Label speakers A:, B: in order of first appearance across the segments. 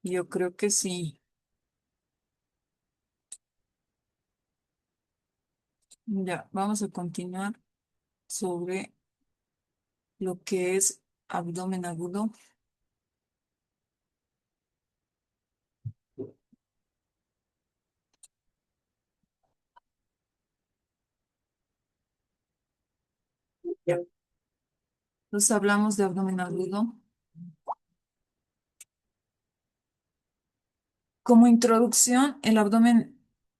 A: Yo creo que sí. Ya, vamos a continuar sobre lo que es abdomen agudo. Ya. Entonces hablamos de abdomen agudo. Como introducción,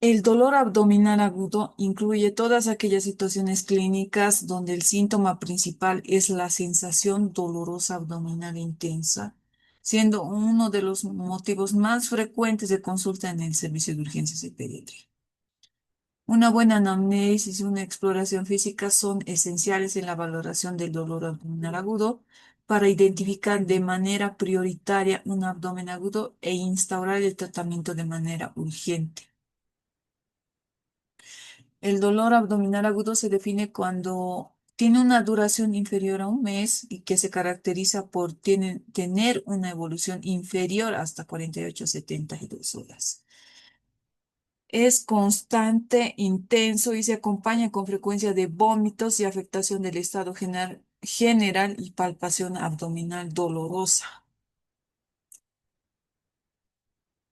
A: el dolor abdominal agudo incluye todas aquellas situaciones clínicas donde el síntoma principal es la sensación dolorosa abdominal intensa, siendo uno de los motivos más frecuentes de consulta en el servicio de urgencias de pediatría. Una buena anamnesis y una exploración física son esenciales en la valoración del dolor abdominal agudo para identificar de manera prioritaria un abdomen agudo e instaurar el tratamiento de manera urgente. El dolor abdominal agudo se define cuando tiene una duración inferior a un mes y que se caracteriza por tener una evolución inferior hasta 48 a 72 horas. Es constante, intenso y se acompaña con frecuencia de vómitos y afectación del estado general y palpación abdominal dolorosa.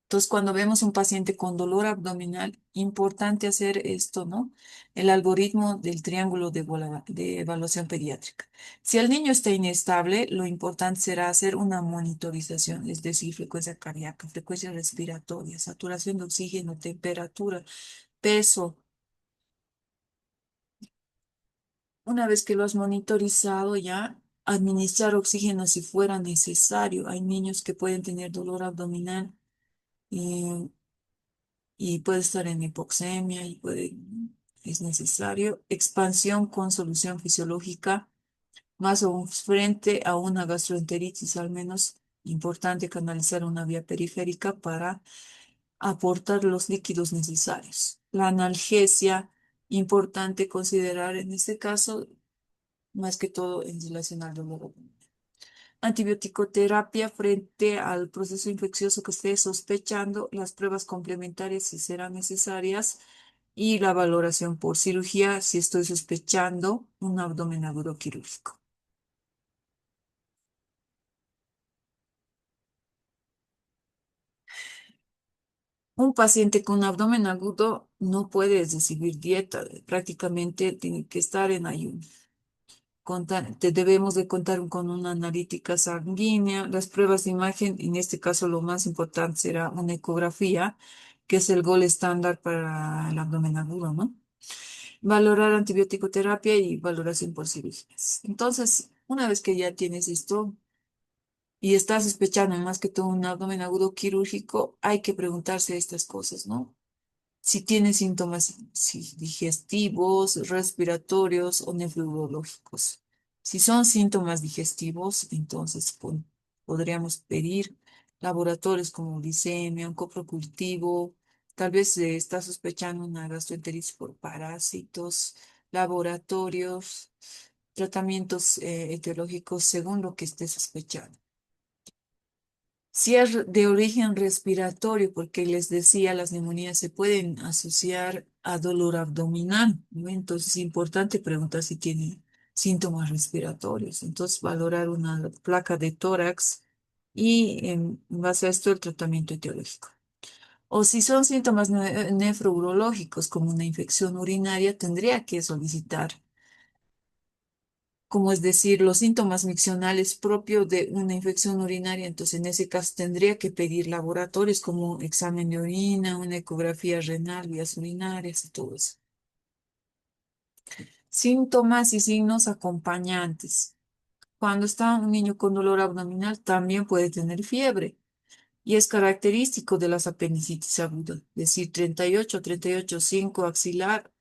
A: Entonces, cuando vemos un paciente con dolor abdominal, importante hacer esto, ¿no? El algoritmo del triángulo de evaluación pediátrica. Si el niño está inestable, lo importante será hacer una monitorización, es decir, frecuencia cardíaca, frecuencia respiratoria, saturación de oxígeno, temperatura, peso. Una vez que lo has monitorizado ya, administrar oxígeno si fuera necesario. Hay niños que pueden tener dolor abdominal eh, y puede estar en hipoxemia y es necesario. Expansión con solución fisiológica, más aún frente a una gastroenteritis, al menos importante canalizar una vía periférica para aportar los líquidos necesarios. La analgesia, importante considerar en este caso más que todo en relación al dolor. Antibiótico-terapia frente al proceso infeccioso que esté sospechando, las pruebas complementarias si serán necesarias y la valoración por cirugía si estoy sospechando un abdomen agudo quirúrgico. Un paciente con abdomen agudo no puede recibir dieta, prácticamente tiene que estar en ayuno. Debemos de contar con una analítica sanguínea, las pruebas de imagen, en este caso lo más importante será una ecografía, que es el gol estándar para el abdomen agudo, ¿no? Valorar antibiótico terapia y valoración por cirugías. Entonces, una vez que ya tienes esto y estás sospechando más que todo un abdomen agudo quirúrgico, hay que preguntarse estas cosas, ¿no? Si tiene síntomas digestivos, respiratorios o nefrológicos. Si son síntomas digestivos, entonces podríamos pedir laboratorios como glicemia, un coprocultivo, tal vez se está sospechando una gastroenteritis por parásitos, laboratorios, tratamientos etiológicos según lo que esté sospechando. Si es de origen respiratorio, porque les decía, las neumonías se pueden asociar a dolor abdominal, ¿no? Entonces es importante preguntar si tiene síntomas respiratorios. Entonces valorar una placa de tórax y en base a esto el tratamiento etiológico. O si son síntomas nefrourológicos como una infección urinaria, tendría que solicitar como es decir, los síntomas miccionales propios de una infección urinaria. Entonces, en ese caso tendría que pedir laboratorios como examen de orina, una ecografía renal, vías urinarias y todo eso. Síntomas y signos acompañantes. Cuando está un niño con dolor abdominal, también puede tener fiebre y es característico de las apendicitis agudas. Es decir, 38,5 axilar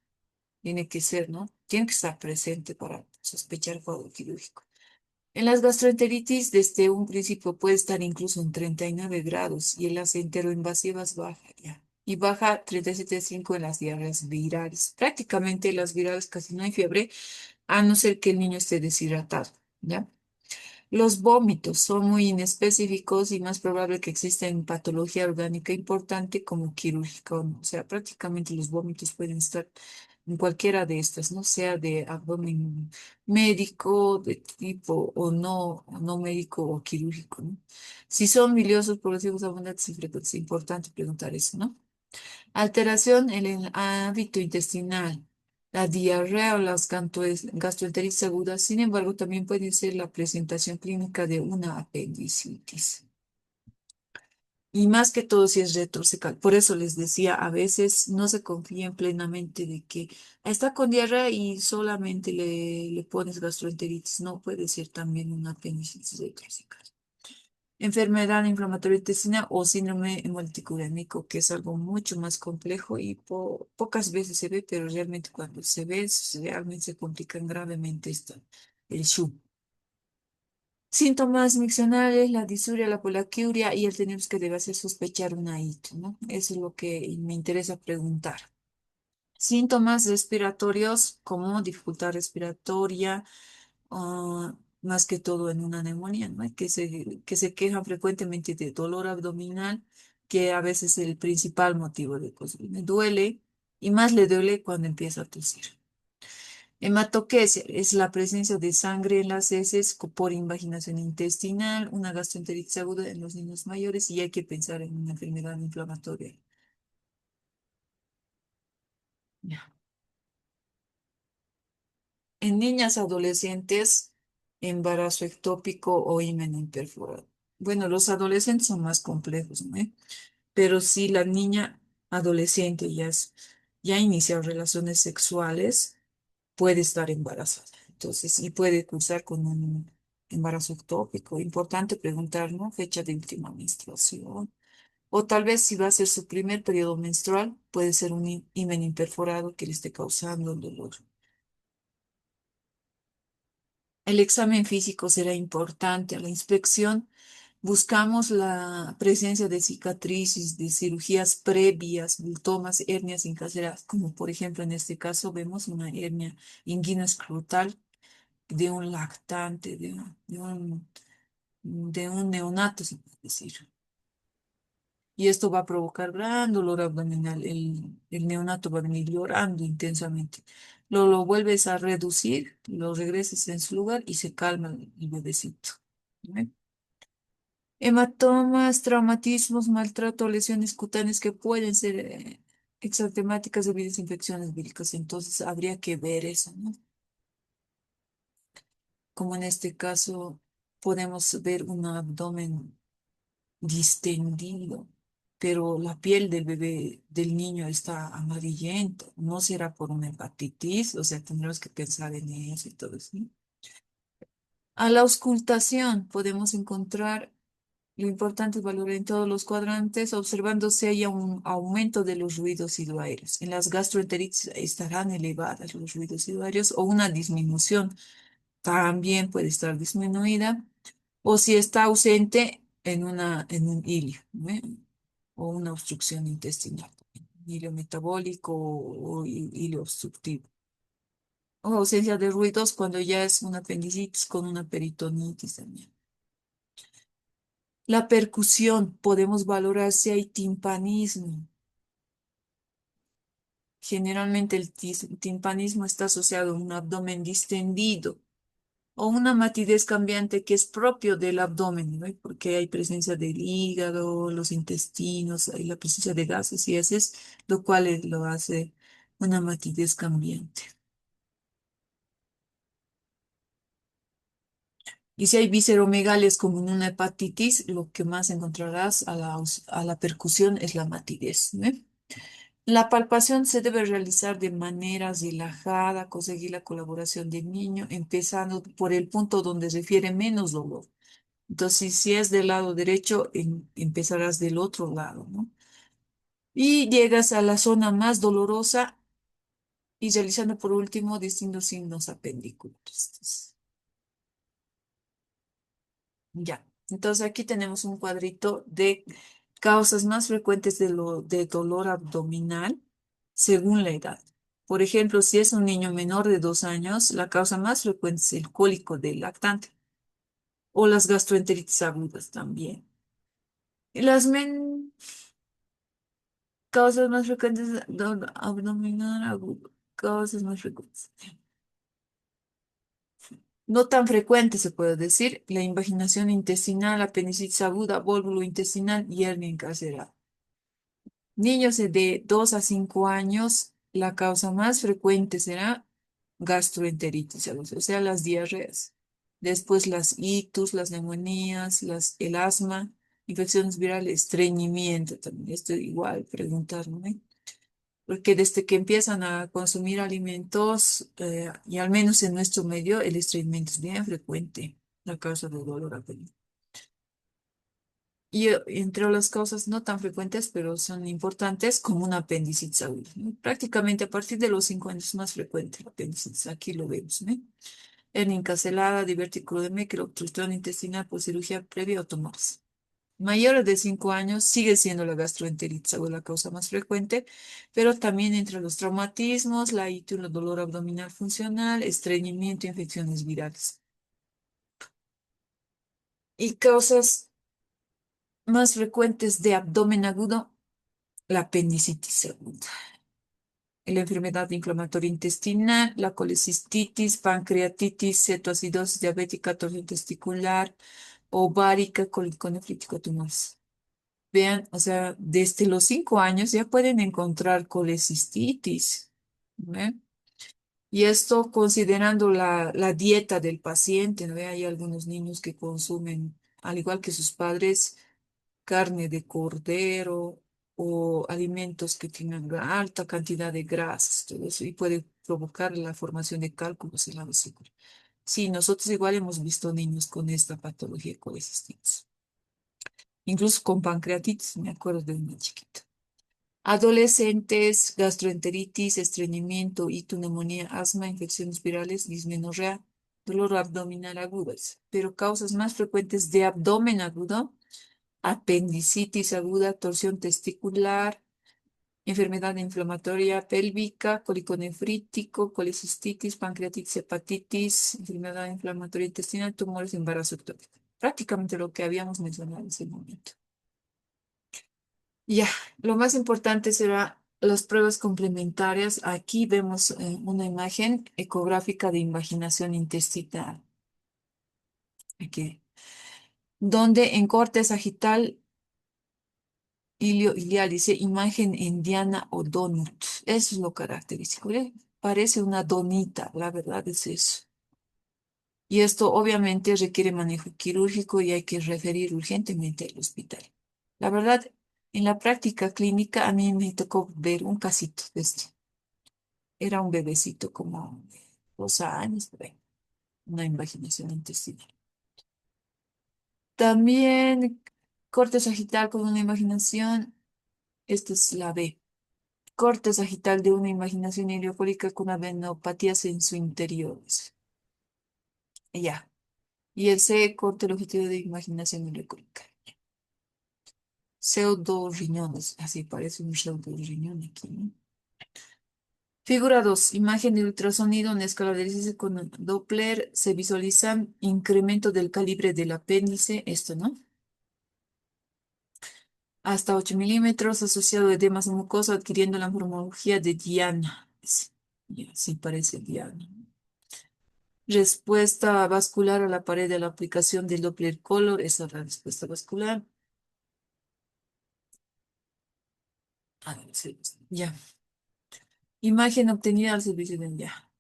A: tiene que ser, ¿no? Tiene que estar presente para sospechar cuadro quirúrgico. En las gastroenteritis, desde un principio puede estar incluso en 39 grados y en las enteroinvasivas baja ya. Y baja 37,5 en las diarreas virales. Prácticamente las virales casi no hay fiebre, a no ser que el niño esté deshidratado, ¿ya? Los vómitos son muy inespecíficos y más probable que exista en patología orgánica importante como quirúrgica o no. O sea, prácticamente los vómitos pueden estar en cualquiera de estas, no sea de abdomen médico, de tipo o no médico o quirúrgico, ¿no? Si son biliosos, progresivos, abundantes y frecuentes, es importante preguntar eso, ¿no? Alteración en el hábito intestinal. La diarrea o las gastroenteritis agudas, sin embargo, también puede ser la presentación clínica de una apendicitis. Y más que todo si es retrocecal. Por eso les decía, a veces no se confíen plenamente de que está con diarrea y solamente le pones gastroenteritis. No, puede ser también una apendicitis retrocecal. Enfermedad inflamatoria intestinal o síndrome hemolítico urémico, que es algo mucho más complejo y pocas veces se ve, pero realmente cuando se ve, realmente se complican gravemente el SHU. Síntomas miccionales, la disuria, la poliaquiuria y el tenemos que debe hacer sospechar una ITU, ¿no? Eso es lo que me interesa preguntar. Síntomas respiratorios como dificultad respiratoria, más que todo en una neumonía, ¿no? Que se quejan frecuentemente de dolor abdominal, que a veces es el principal motivo de cosas. Me duele y más le duele cuando empieza a tosir. Hematoquesia es la presencia de sangre en las heces por invaginación intestinal, una gastroenteritis aguda en los niños mayores y hay que pensar en una enfermedad inflamatoria. Ya. En niñas adolescentes, embarazo ectópico o himen imperforado. Bueno, los adolescentes son más complejos, ¿no? Pero si la niña adolescente ya ha iniciado relaciones sexuales, puede estar embarazada. Entonces, y puede cursar con un embarazo ectópico. Importante preguntar, ¿no? Fecha de última menstruación. O tal vez si va a ser su primer periodo menstrual, puede ser un himen imperforado que le esté causando el dolor. El examen físico será importante. La inspección buscamos la presencia de cicatrices, de cirugías previas, bultomas, hernias incarceradas, como por ejemplo en este caso vemos una hernia inguinoescrotal de un lactante, de un neonato, se puede decir. Y esto va a provocar gran dolor abdominal. El neonato va a venir llorando intensamente. Lo vuelves a reducir, lo regresas en su lugar y se calma el bebecito. ¿Ve? Hematomas, traumatismos, maltrato, lesiones cutáneas que pueden ser exantemáticas debido a infecciones víricas. Entonces habría que ver eso, ¿no? Como en este caso podemos ver un abdomen distendido, pero la piel del bebé, del niño está amarillenta. No será por una hepatitis, o sea, tendremos que pensar en eso y todo eso, ¿no? A la auscultación podemos encontrar lo importante es valorar en todos los cuadrantes, observando si hay un aumento de los ruidos idoáreos. En las gastroenteritis estarán elevadas los ruidos idoáreos o una disminución también puede estar disminuida, o si está ausente en un hilio, ¿no? O una obstrucción intestinal, hilio metabólico o hilio obstructivo. O ausencia de ruidos cuando ya es una apendicitis con una peritonitis también. La percusión, podemos valorar si hay timpanismo. Generalmente el timpanismo está asociado a un abdomen distendido o una matidez cambiante que es propio del abdomen, ¿no? Porque hay presencia del hígado, los intestinos, hay la presencia de gases y heces, lo cual lo hace una matidez cambiante. Y si hay visceromegalias como en una hepatitis, lo que más encontrarás a la percusión es la matidez, ¿no? La palpación se debe realizar de manera relajada, conseguir la colaboración del niño, empezando por el punto donde refiere menos dolor. Entonces, si es del lado derecho, empezarás del otro lado, ¿no? Y llegas a la zona más dolorosa y realizando por último distintos signos apendiculares. Ya. Entonces, aquí tenemos un cuadrito de causas más frecuentes de dolor abdominal según la edad. Por ejemplo, si es un niño menor de 2 años, la causa más frecuente es el cólico del lactante. o las gastroenteritis agudas también. Y las causas más frecuentes de abdominal agudo, causas más frecuentes. No tan frecuentes se puede decir, la invaginación intestinal, apendicitis aguda, vólvulo intestinal y hernia encarcerada. Niños de 2 a 5 años, la causa más frecuente será gastroenteritis, o sea, las diarreas. Después las ictus, las neumonías, el asma, infecciones virales, estreñimiento también. Esto igual, preguntarme. Porque desde que empiezan a consumir alimentos, y al menos en nuestro medio, el estreñimiento es bien frecuente, la causa de dolor abdominal. Y entre las causas no tan frecuentes, pero son importantes, como una apendicitis aguda, ¿no? Prácticamente a partir de los 5 años es más frecuente la apendicitis. Aquí lo vemos, ¿no? Hernia encarcelada, divertículo de Meckel, obstrucción intestinal por cirugía previa o tumores. Mayores de 5 años sigue siendo la gastroenteritis aguda la causa más frecuente, pero también entre los traumatismos, la ictus, el dolor abdominal funcional, estreñimiento, infecciones virales. Y causas más frecuentes de abdomen agudo, la apendicitis aguda, la enfermedad inflamatoria intestinal, la colecistitis, pancreatitis, cetoacidosis diabética, torsión testicular, ovárica, cólico nefrítico, tumores. Vean, o sea, desde los 5 años ya pueden encontrar colecistitis. ¿Ve? Y esto considerando la dieta del paciente, ¿no ve? Hay algunos niños que consumen, al igual que sus padres, carne de cordero o alimentos que tienen alta cantidad de grasas, todo eso, y puede provocar la formación de cálculos en la vesícula. Sí, nosotros igual hemos visto niños con esta patología de colecistitis, incluso con pancreatitis, me acuerdo de una chiquita. Adolescentes, gastroenteritis, estreñimiento, neumonía, asma, infecciones virales, dismenorrea, dolor abdominal agudas, pero causas más frecuentes de abdomen agudo, apendicitis aguda, torsión testicular, enfermedad inflamatoria pélvica, cólico nefrítico, colecistitis, pancreatitis, hepatitis, enfermedad inflamatoria intestinal, tumores, embarazo ectópico. Prácticamente lo que habíamos mencionado en ese momento. Ya, lo más importante será las pruebas complementarias. Aquí vemos una imagen ecográfica de invaginación intestinal, aquí, donde en corte sagital ilial dice imagen en diana o donut. Eso es lo característico. ¿Eh? Parece una donita, la verdad es eso. Y esto obviamente requiere manejo quirúrgico y hay que referir urgentemente al hospital. La verdad, en la práctica clínica a mí me tocó ver un casito de este. Era un bebecito como de 2 años, por ahí, una invaginación intestinal. También corte sagital con una imaginación, esta es la B. Corte sagital de una imaginación ileocólica con adenopatías en su interior. Ya. Y el C, corte longitudinal de imaginación ileocólica. Pseudo riñones, así parece un pseudo riñón aquí, ¿no? Figura 2, imagen de ultrasonido en escala de 16 con Doppler. Se visualizan incremento del calibre del apéndice, esto, ¿no? Hasta 8 milímetros, asociado a edemas mucosa, adquiriendo la morfología de Diana. Sí, parece Diana. Respuesta vascular a la pared de la aplicación del Doppler Color, esa es la respuesta vascular. A ver, sí, ya. Imagen obtenida al servicio de ya.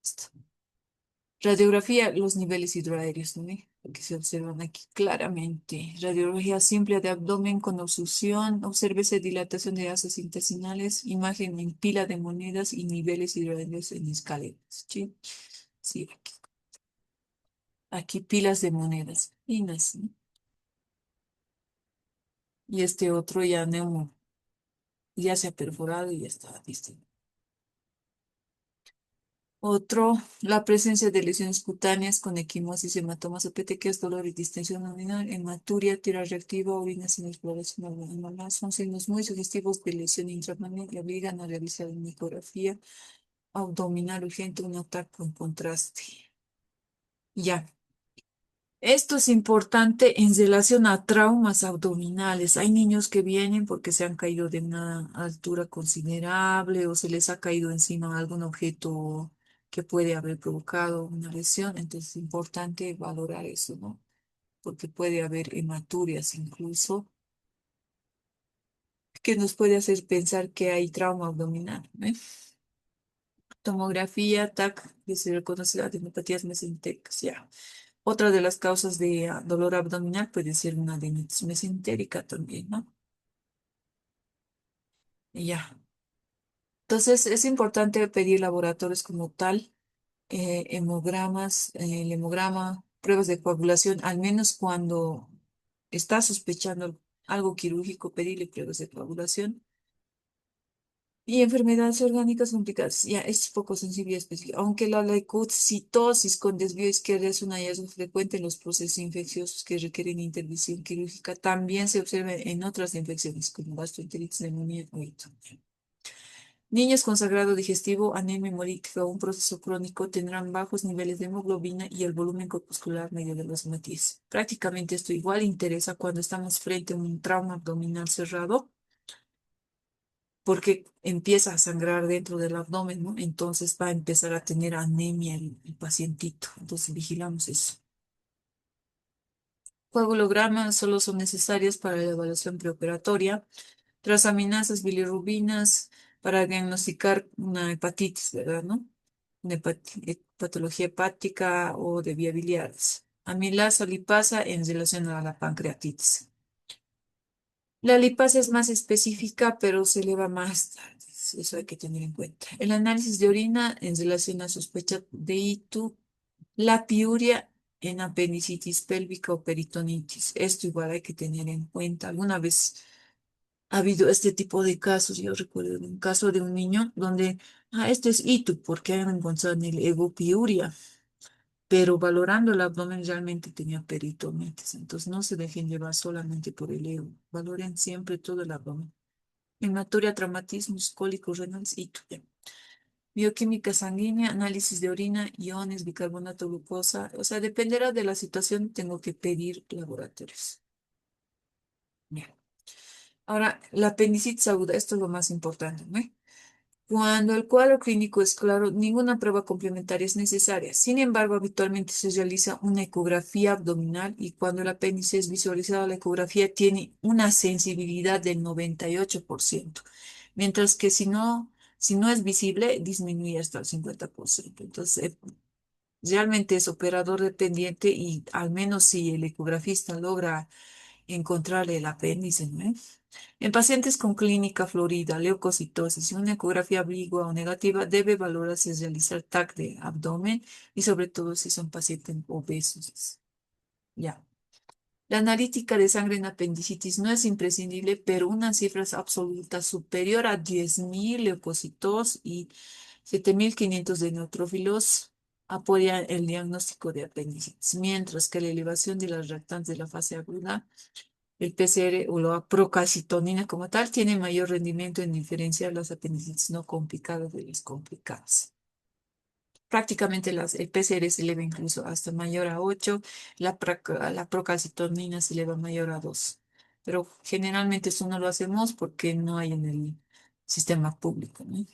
A: Listo. Radiografía, los niveles hidroaéreos, ¿no? Que se observan aquí claramente. Radiología simple de abdomen con obstrucción. Obsérvese dilatación de gases intestinales. Imagen en pila de monedas y niveles hidroaéreos en escaleras. Sí, sí, aquí pilas de monedas. Finas, ¿no? Y este otro ya neumo, ya se ha perforado y ya está listo. Otro, la presencia de lesiones cutáneas con equimosis, hematomas o petequias, dolor y distensión abdominal, hematuria, tira reactiva, orina sin exploración abdominal. Son signos muy sugestivos de lesión intramanual y obligan a realizar una ecografía abdominal urgente, un ataque con contraste. Ya. Esto es importante en relación a traumas abdominales. Hay niños que vienen porque se han caído de una altura considerable o se les ha caído encima algún objeto que puede haber provocado una lesión. Entonces es importante valorar eso, ¿no? Porque puede haber hematurias incluso que nos puede hacer pensar que hay trauma abdominal, ¿eh? Tomografía, TAC, que se reconoce la adenopatías mesentéricas, ya. Otra de las causas de dolor abdominal puede ser una adenitis mesentérica también, ¿no? Y ya. Entonces, es importante pedir laboratorios como tal, hemogramas, el hemograma, pruebas de coagulación, al menos cuando está sospechando algo quirúrgico, pedirle pruebas de coagulación. Y enfermedades orgánicas complicadas, ya es poco sensible y específica. Aunque la leucocitosis con desvío izquierdo es un hallazgo frecuente en los procesos infecciosos que requieren intervención quirúrgica, también se observa en otras infecciones como gastroenteritis, neumonía o hito. Niños con sangrado digestivo, anemia hemolítica o un proceso crónico tendrán bajos niveles de hemoglobina y el volumen corpuscular medio de los hematíes. Prácticamente esto igual interesa cuando estamos frente a un trauma abdominal cerrado porque empieza a sangrar dentro del abdomen, ¿no? Entonces va a empezar a tener anemia el pacientito. Entonces vigilamos eso. Coagulogramas solo son necesarias para la evaluación preoperatoria. Transaminasas bilirrubinas para diagnosticar una hepatitis, ¿verdad? ¿No? Una patología hepática o de vía biliares. Amilasa lipasa en relación a la pancreatitis. La lipasa es más específica, pero se eleva más tarde. Eso hay que tener en cuenta. El análisis de orina en relación a sospecha de ITU, la piuria en apendicitis pélvica o peritonitis. Esto igual hay que tener en cuenta. Alguna vez ha habido este tipo de casos. Yo recuerdo un caso de un niño donde, este es ITU porque han encontrado en el ego piuria, pero valorando el abdomen realmente tenía peritonitis. Entonces no se dejen llevar solamente por el ego. Valoren siempre todo el abdomen. Hematuria, traumatismos, cólicos renales y tuya. Bioquímica sanguínea, análisis de orina, iones, bicarbonato, glucosa. O sea, dependerá de la situación, tengo que pedir laboratorios. Bien. Ahora, la apendicitis aguda, esto es lo más importante, ¿no? Cuando el cuadro clínico es claro, ninguna prueba complementaria es necesaria. Sin embargo, habitualmente se realiza una ecografía abdominal y cuando el apéndice es visualizado, la ecografía tiene una sensibilidad del 98%, mientras que si no es visible, disminuye hasta el 50%. Entonces, realmente es operador dependiente y al menos si el ecografista logra encontrarle el apéndice, ¿no? En pacientes con clínica florida, leucocitosis y una ecografía ambigua o negativa, debe valorarse realizar TAC de abdomen y sobre todo si son pacientes obesos. Ya. La analítica de sangre en apendicitis no es imprescindible, pero una cifra absoluta superior a 10.000 leucocitos y 7.500 de neutrófilos apoya el diagnóstico de apendicitis, mientras que la elevación de las reactantes de la fase aguda, el PCR o la procalcitonina como tal tiene mayor rendimiento en diferenciar las apendicitis no complicadas de las complicadas. Prácticamente el PCR se eleva incluso hasta mayor a 8, la procalcitonina se eleva mayor a 2. Pero generalmente eso no lo hacemos porque no hay en el sistema público, ¿no?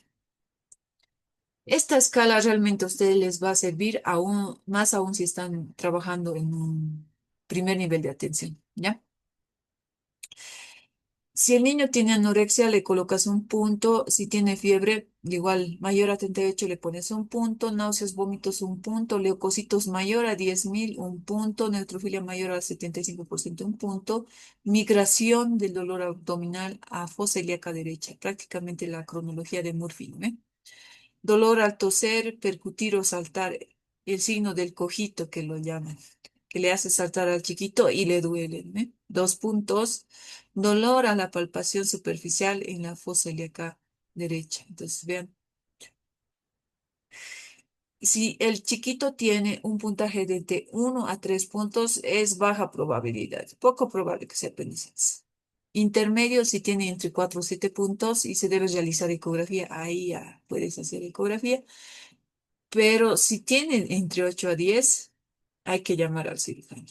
A: Esta escala realmente a ustedes les va a servir aún, más aún si están trabajando en un primer nivel de atención, ¿ya? Si el niño tiene anorexia, le colocas un punto. Si tiene fiebre, igual mayor a 38 le pones un punto. Náuseas, vómitos, un punto. Leucocitos mayor a 10.000, un punto. Neutrofilia mayor al 75%, un punto. Migración del dolor abdominal a fosa ilíaca derecha. Prácticamente la cronología de Murphy, ¿no? Dolor al toser, percutir o saltar. El signo del cojito que lo llaman, que le hace saltar al chiquito y le duele, ¿eh? Dos puntos. Dolor a la palpación superficial en la fosa ilíaca derecha. Entonces, vean, si el chiquito tiene un puntaje de entre 1 a 3 puntos, es baja probabilidad, poco probable que sea apendicitis. Intermedio, si tiene entre 4 o 7 puntos y se debe realizar ecografía, ahí ya puedes hacer ecografía. Pero si tiene entre 8 a 10, hay que llamar al cirujano.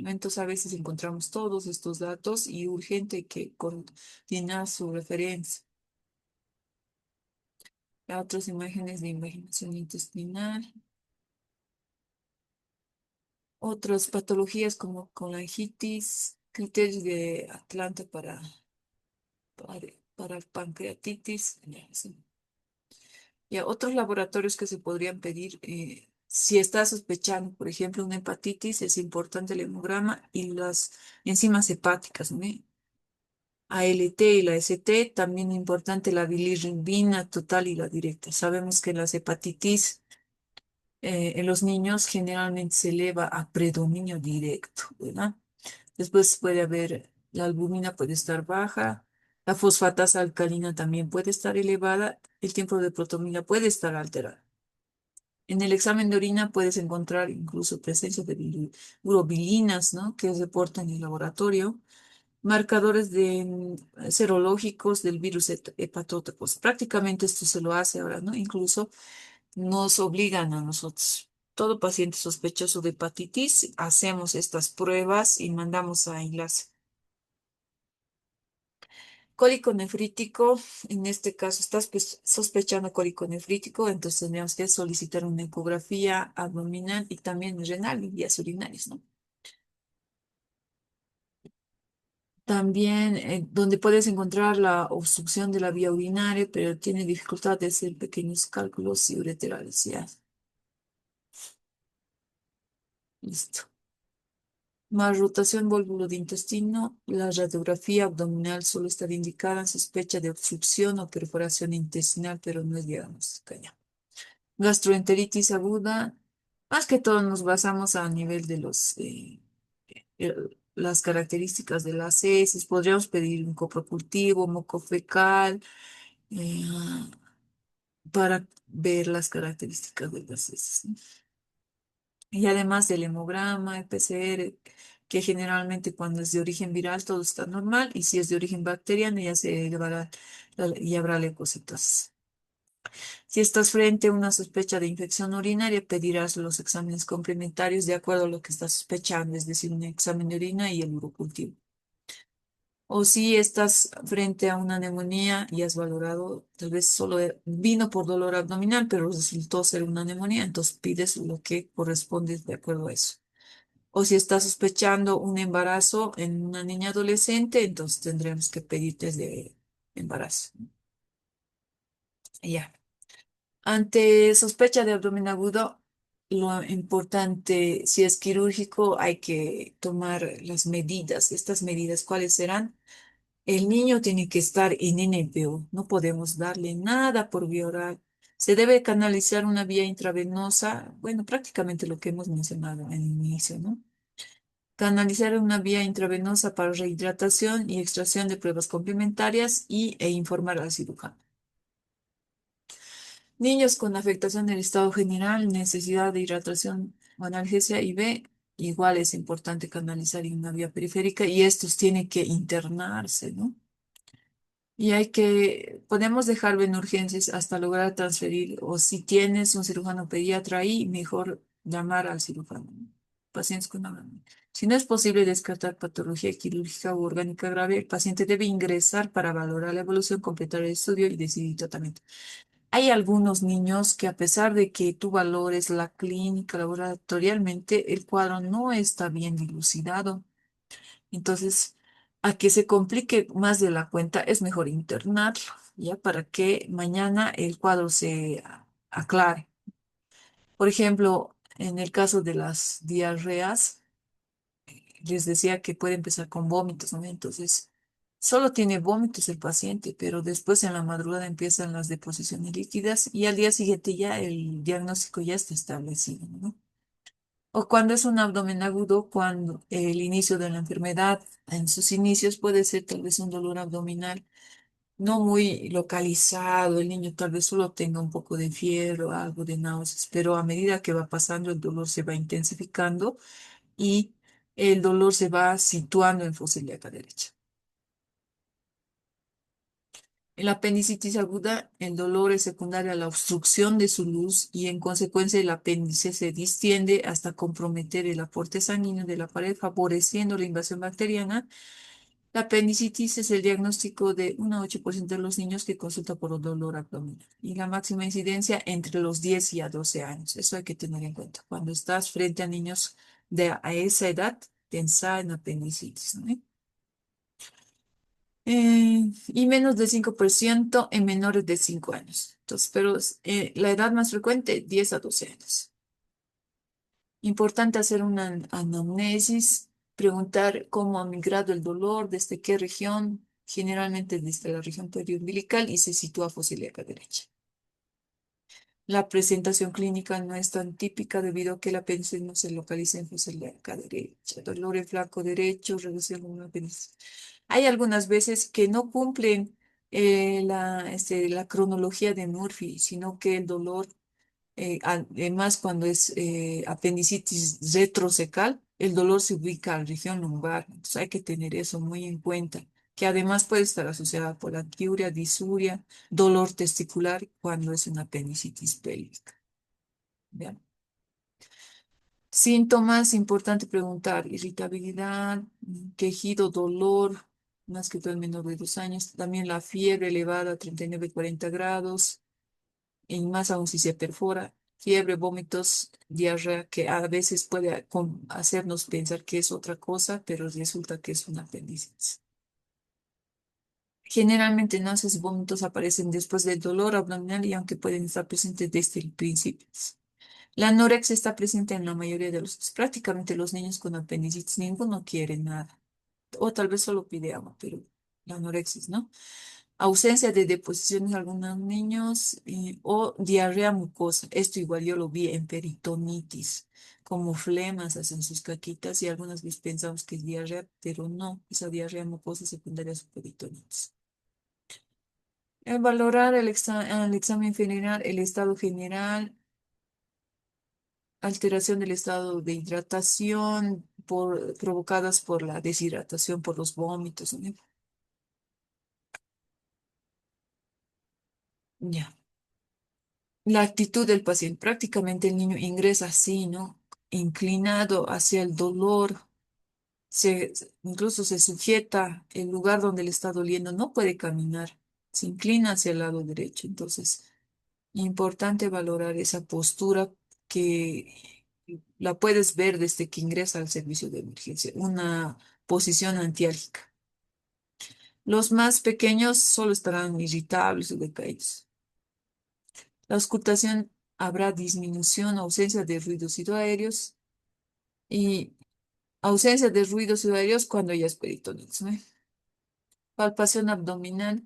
A: Entonces, a veces encontramos todos estos datos y urgente que coordinar su referencia. Otras imágenes de imaginación intestinal. Otras patologías como colangitis, criterios de Atlanta para, para pancreatitis. Ya, sí. Ya, otros laboratorios que se podrían pedir, si está sospechando, por ejemplo, una hepatitis, es importante el hemograma y las enzimas hepáticas, ¿no? ALT y la ST, también importante la bilirrubina total y la directa. Sabemos que las hepatitis en los niños generalmente se eleva a predominio directo, ¿verdad? Después puede haber, la albúmina puede estar baja, la fosfatasa alcalina también puede estar elevada, el tiempo de protomina puede estar alterado. En el examen de orina puedes encontrar incluso presencia de urobilinas, ¿no? Que se reportan en el laboratorio. Marcadores serológicos del virus hepatóticos. Prácticamente esto se lo hace ahora, ¿no? Incluso nos obligan a nosotros. Todo paciente sospechoso de hepatitis, hacemos estas pruebas y mandamos a enlace. Cólico nefrítico, en este caso estás sospechando cólico nefrítico, entonces tendríamos que solicitar una ecografía abdominal y también renal y vías urinarias, ¿no? También donde puedes encontrar la obstrucción de la vía urinaria, pero tiene dificultad de hacer pequeños cálculos y ureterales. Ya, listo. Más rotación volvulo de intestino, la radiografía abdominal solo está indicada en sospecha de obstrucción o perforación intestinal, pero no es diagnóstica ya. Gastroenteritis aguda, más que todo nos basamos a nivel de eh, las características de las heces. Podríamos pedir un coprocultivo, moco fecal, eh, para ver las características de las heces, ¿no? Y además del hemograma, el PCR, que generalmente cuando es de origen viral todo está normal, y si es de origen bacteriano ya se llevará y habrá leucocitos. Si estás frente a una sospecha de infección urinaria, pedirás los exámenes complementarios de acuerdo a lo que estás sospechando, es decir, un examen de orina y el urocultivo. O si estás frente a una neumonía y has valorado, tal vez solo vino por dolor abdominal, pero resultó ser una neumonía, entonces pides lo que corresponde de acuerdo a eso. O si estás sospechando un embarazo en una niña adolescente, entonces tendremos que pedir test de embarazo. Ya. Ante sospecha de abdomen agudo, lo importante, si es quirúrgico, hay que tomar las medidas. Estas medidas, ¿cuáles serán? El niño tiene que estar en NPO, no podemos darle nada por vía oral. Se debe canalizar una vía intravenosa, bueno, prácticamente lo que hemos mencionado en el inicio, ¿no? Canalizar una vía intravenosa para rehidratación y extracción de pruebas complementarias e informar al cirujano. Niños con afectación del estado general, necesidad de hidratación o analgesia IV, igual es importante canalizar en una vía periférica y estos tienen que internarse, ¿no? Y podemos dejarlo en urgencias hasta lograr transferir, o si tienes un cirujano pediatra ahí, mejor llamar al cirujano. Pacientes con abdomen. Si no es posible descartar patología quirúrgica u orgánica grave, el paciente debe ingresar para valorar la evolución, completar el estudio y decidir tratamiento. Hay algunos niños que a pesar de que tú valores la clínica laboratorialmente, el cuadro no está bien dilucidado. Entonces, a que se complique más de la cuenta, es mejor internarlo, ¿ya? Para que mañana el cuadro se aclare. Por ejemplo, en el caso de las diarreas, les decía que puede empezar con vómitos, ¿no? Entonces, solo tiene vómitos el paciente, pero después en la madrugada empiezan las deposiciones líquidas y al día siguiente ya el diagnóstico ya está establecido, ¿no? O cuando es un abdomen agudo, cuando el inicio de la enfermedad, en sus inicios puede ser tal vez un dolor abdominal no muy localizado, el niño tal vez solo tenga un poco de fiebre o algo de náuseas, pero a medida que va pasando el dolor se va intensificando y el dolor se va situando en fosa ilíaca derecha. En la apendicitis aguda, el dolor es secundario a la obstrucción de su luz y en consecuencia el apéndice se distiende hasta comprometer el aporte sanguíneo de la pared, favoreciendo la invasión bacteriana. La apendicitis es el diagnóstico de 1 a 8% de los niños que consultan por dolor abdominal y la máxima incidencia entre los 10 y a 12 años. Eso hay que tener en cuenta. Cuando estás frente a niños a esa edad, pensá en apendicitis, ¿no? Y menos del 5% en menores de 5 años. Entonces, pero la edad más frecuente, 10 a 12 años. Importante hacer una anamnesis, preguntar cómo ha migrado el dolor, desde qué región, generalmente desde la región periumbilical y se sitúa fosílica derecha. La presentación clínica no es tan típica debido a que el apéndice no se localiza en fosílica derecha. Dolor en flanco derecho, reducción de un apéndice. Hay algunas veces que no cumplen la cronología de Murphy, sino que el dolor además, cuando es apendicitis retrocecal, el dolor se ubica a la región lumbar. Entonces hay que tener eso muy en cuenta, que además puede estar asociada por anquiuria, disuria, dolor testicular cuando es una apendicitis pélvica. ¿Vean? Síntomas, importante preguntar, irritabilidad, quejido, dolor, más que todo en menor de 2 años. También la fiebre elevada a 39-40 grados y más aún si se perfora, fiebre, vómitos, diarrea, que a veces puede hacernos pensar que es otra cosa, pero resulta que es un apéndice. Generalmente náuseas y vómitos aparecen después del dolor abdominal y aunque pueden estar presentes desde el principio. La anorexia está presente en la mayoría de prácticamente los niños con apendicitis, ninguno quiere nada, o tal vez solo pide agua, pero la anorexia, ¿no? Ausencia de deposiciones en algunos niños o diarrea mucosa. Esto igual yo lo vi en peritonitis, como flemas hacen sus caquitas y algunas veces pensamos que es diarrea, pero no, esa diarrea mucosa secundaria a su peritonitis. Valorar el examen general, el estado general, alteración del estado de hidratación provocadas por la deshidratación, por los vómitos, ¿no? Ya. La actitud del paciente, prácticamente el niño ingresa así, ¿no? Inclinado hacia el dolor, incluso se sujeta el lugar donde le está doliendo, no puede caminar, se inclina hacia el lado derecho. Entonces, importante valorar esa postura que la puedes ver desde que ingresa al servicio de emergencia, una posición antiálgica. Los más pequeños solo estarán irritables o decaídos. La auscultación habrá disminución, ausencia de ruidos hidroaéreos y ausencia de ruidos hidroaéreos cuando ya es peritonitis, ¿no? Palpación abdominal.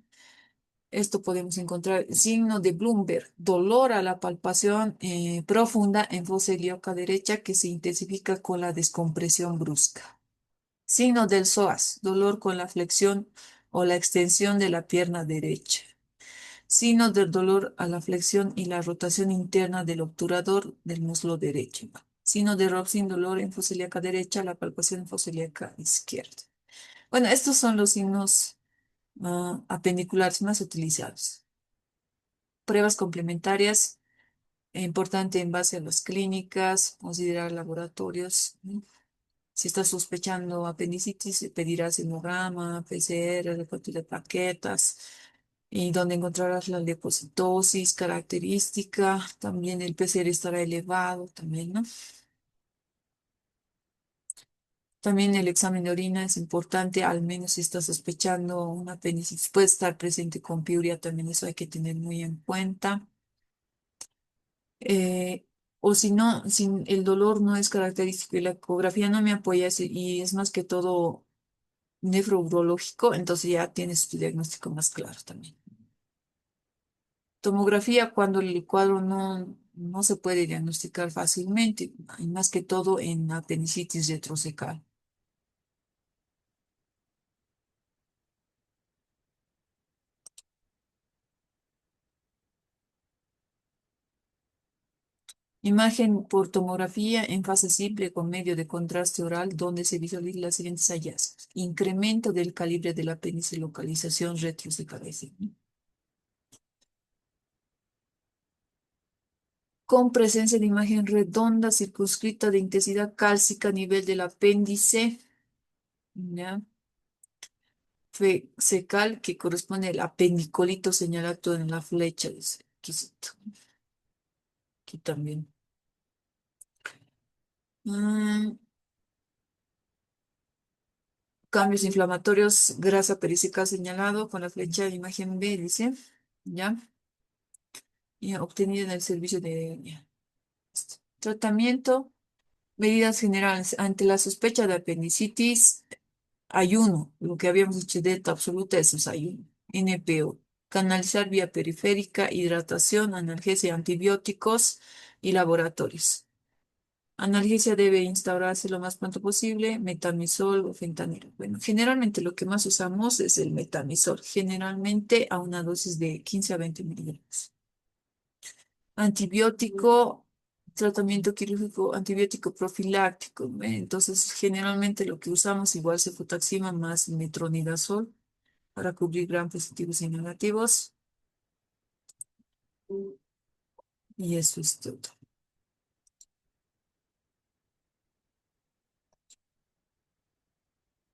A: Esto podemos encontrar signo de Bloomberg, dolor a la palpación profunda en fosa ilíaca derecha que se intensifica con la descompresión brusca. Signo del psoas, dolor con la flexión o la extensión de la pierna derecha. Signos del dolor a la flexión y la rotación interna del obturador del muslo derecho. Signo de Robson, dolor en fosa ilíaca derecha, la palpación en fosa ilíaca izquierda. Bueno, estos son los signos apendiculares más utilizados. Pruebas complementarias, importante en base a las clínicas, considerar laboratorios, ¿no? Si estás sospechando apendicitis, pedirás hemograma, PCR, recorte de plaquetas, y donde encontrarás la leucocitosis característica, también el PCR estará elevado, también, ¿no? También el examen de orina es importante, al menos si estás sospechando una apendicitis, puede estar presente con piuria, también eso hay que tener muy en cuenta. Eh, o si no, si el dolor no es característico y la ecografía no me apoya y es más que todo nefrourológico, entonces ya tienes tu diagnóstico más claro también. Tomografía cuando el cuadro no se puede diagnosticar fácilmente, y más que todo en apendicitis retrocecal. Imagen por tomografía en fase simple con medio de contraste oral, donde se visualizan las siguientes hallazgos. Incremento del calibre del apéndice, localización retrocefálica. con presencia de imagen redonda, circunscrita de intensidad cálcica a nivel del apéndice, ¿ya? Fecal, que corresponde al apendicolito señalado en la flecha, dice. Aquí también. Mm, cambios inflamatorios, grasa pericical señalado con la flecha de imagen B, dice, ¿ya? Y obtenida en el servicio de ya, tratamiento, medidas generales. Ante la sospecha de apendicitis, ayuno, lo que habíamos dicho de absoluta, eso es ayuno. NPO, canalizar vía periférica, hidratación, analgesia, antibióticos y laboratorios. Analgesia debe instaurarse lo más pronto posible, metamizol o fentanilo. Bueno, generalmente lo que más usamos es el metamizol, generalmente a una dosis de 15 a 20 miligramos. Antibiótico, tratamiento quirúrgico, antibiótico profiláctico. Entonces, generalmente lo que usamos igual cefotaxima más metronidazol para cubrir gram positivos y negativos. Y eso es todo.